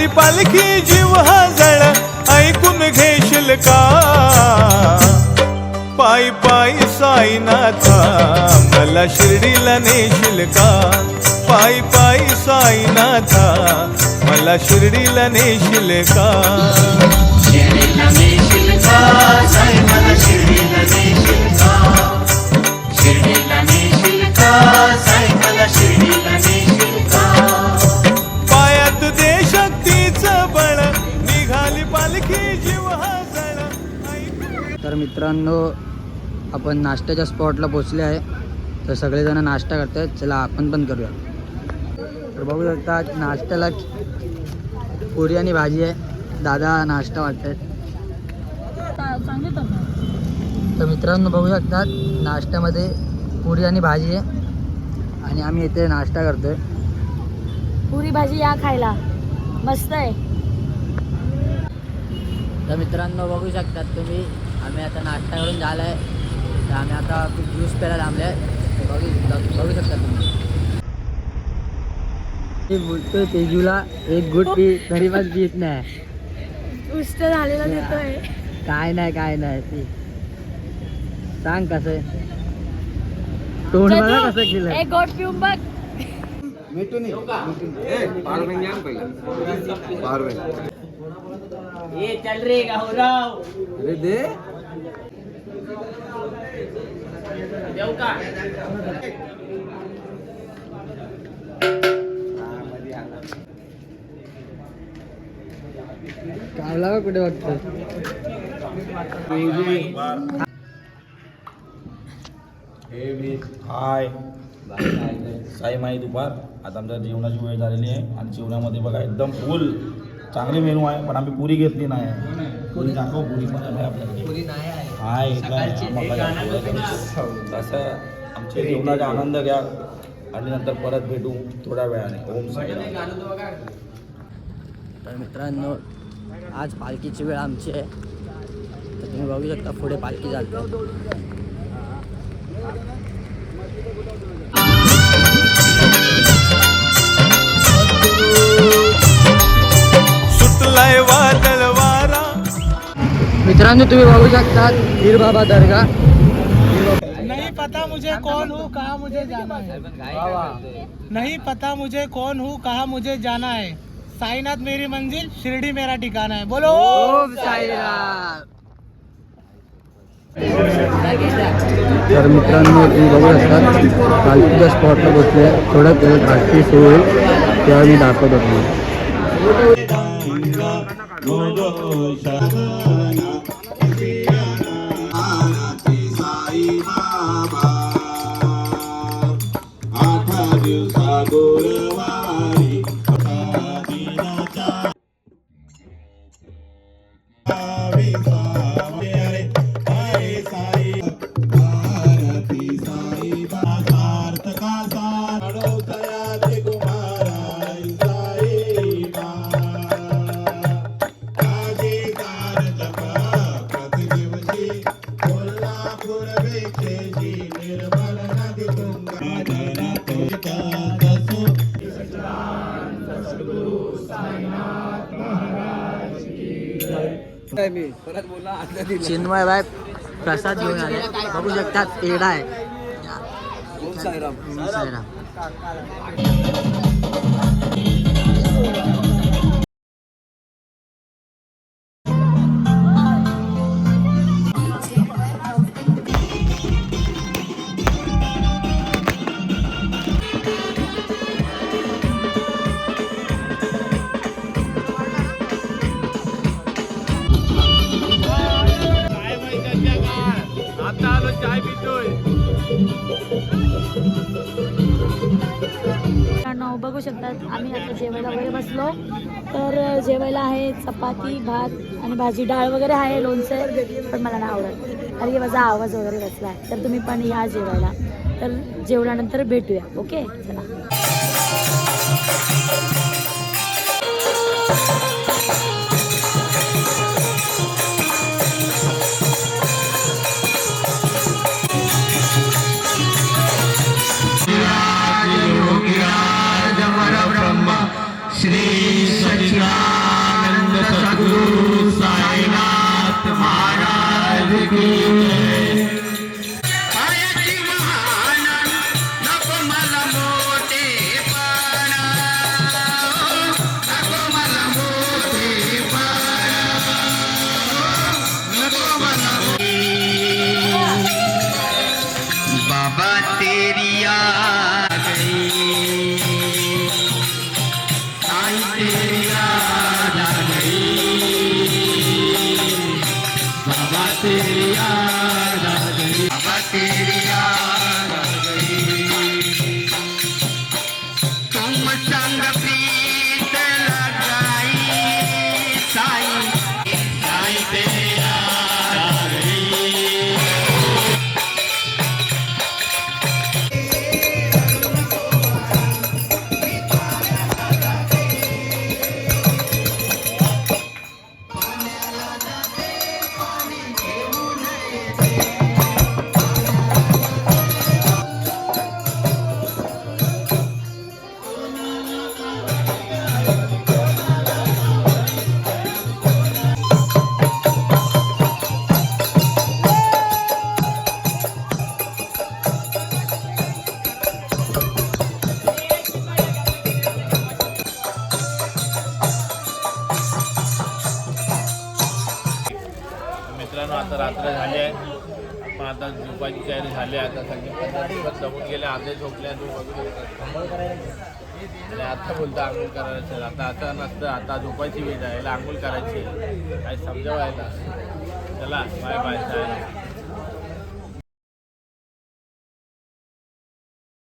निघाली पालखी जीव हा जळ ऐकून घेशील का पायी पायी साईनाथा मला शिर्डीला नेशील का पायी पायी साईनाथा मला शिर्डीला नेशील का शिर्डीला नेशील का साई मला शिर्डीला नेशील का शिर्डीला नेशील का साई मला शिर्डीला नेशील का पायात दे शक्तीचं बळ निघाली पालखी जीव हा जळ तर मित्रांनो आपण नाश्त्याच्या स्पॉटला पोहोचले आहे. तर सगळेजण नाश्ता करतात, चला आपण पण करूया. तर बघू शकता नाश्त्याला पुरी आणि भाजी आहे. दादा नाश्ता वाटतात. तर मित्रांनो बघू शकतात नाश्त्यामध्ये पुरी आणि भाजी आहे आणि आम्ही इथे नाश्ता करतोय. पुरी भाजी या खायला मस्त आहे. तर मित्रांनो बघू शकतात तुम्ही आम्ही आता नाश्ता करून झाला आहे. तर आम्ही आता ज्यूस प्यायला थांबले आहे. बघू शकता तुम्ही. ते बोलतोय तेजूला एक गुट पी तरी पण पीत नाही. उष्ट झालेला देतोय. काय नाही ती सांग कसं आहे तोंड मला कसं केलं. एक गोट पिऊन बघ. ये चल रे गावराव. अरे दे देऊ का. कावला कुठे बघतो. हाय साई माई दुपार. आता आमच्या जेवणाची वेळ झालेली आहे आणि जेवणामध्ये बघा एकदम फुल चांगली मेनू आहे. पण आम्ही पुरी घेतली नाही. पुरी दाखव. पुरी पण आहे आपल्याकडे. हाय तसं आमच्या जेवणाचा आनंद घ्या आणि नंतर परत भेटू थोड्या वेळाने. ओम साईराम. तर मित्रांनो आज पालखीची वेळ आमची आहे. तर तुम्ही बघू शकता पुढे पालखी चालते. सुटलाय वादळ वारा. मित्रांनो तुम्ही बघू शकता पीर बाबा दर्गा. नहीं पता मुझे कौन हूँ कहाँ मुझे जाना है. नहीं पता मुझे कौन हूँ कहाँ मुझे जाना है. साईनाथ मेरी मंजिल शिरडी मेरा ठिकाना है. बोलो ओम साईराम. तर मित्रांनो तुम्ही बघू शकता पालखीच्या स्पॉटला बसले. थोड्याच वेळात आरती सुरू होईल तेव्हा मी दाखवतो तुम्हाला. चिन्मय बाय प्रसाद घेऊन आले. बघू शकतात पेढा आहे. ओम साईराम. ओम साईराम. बघू शकतात आम्ही आता जेवायला वगैरे बसलो. तर जेवायला आहे चपाती भात आणि भाजी डाळ वगैरे आहे. लोणचं पण मला नाही आवडत कारण की माझा आवाज वगैरे बसला आहे. तर तुम्ही पण या जेवायला. तर जेवल्यानंतर भेटूया. ओके चला. श्री सच्चिदानंद सद्गुरु साईनाथ महाराज की जय. पायाची महान नको मला मोठेपण, नको मला मोठेपण, नको मला बाबा तेरी आ गई, साईं तेरी याद आ गई, बाबा तेरी याद आ गई, बाबा तेरी याद आ गई. तुम संग प्रीत लगाई साईं, साईं तेरी याद आ गई. मित्रांनो, आता रात्र झाली आहे. आपण आता झोपायची तयारी झाली आहे. आता सगळे 15 दिवस जमून गेले, अर्धे झोपले आणि आता बोलतो आंघोळ करायला असेल. आता नसतं, आता झोपायची वेळ आहे, आंघोळ करायची काय समजावायला. चला बाय बाय.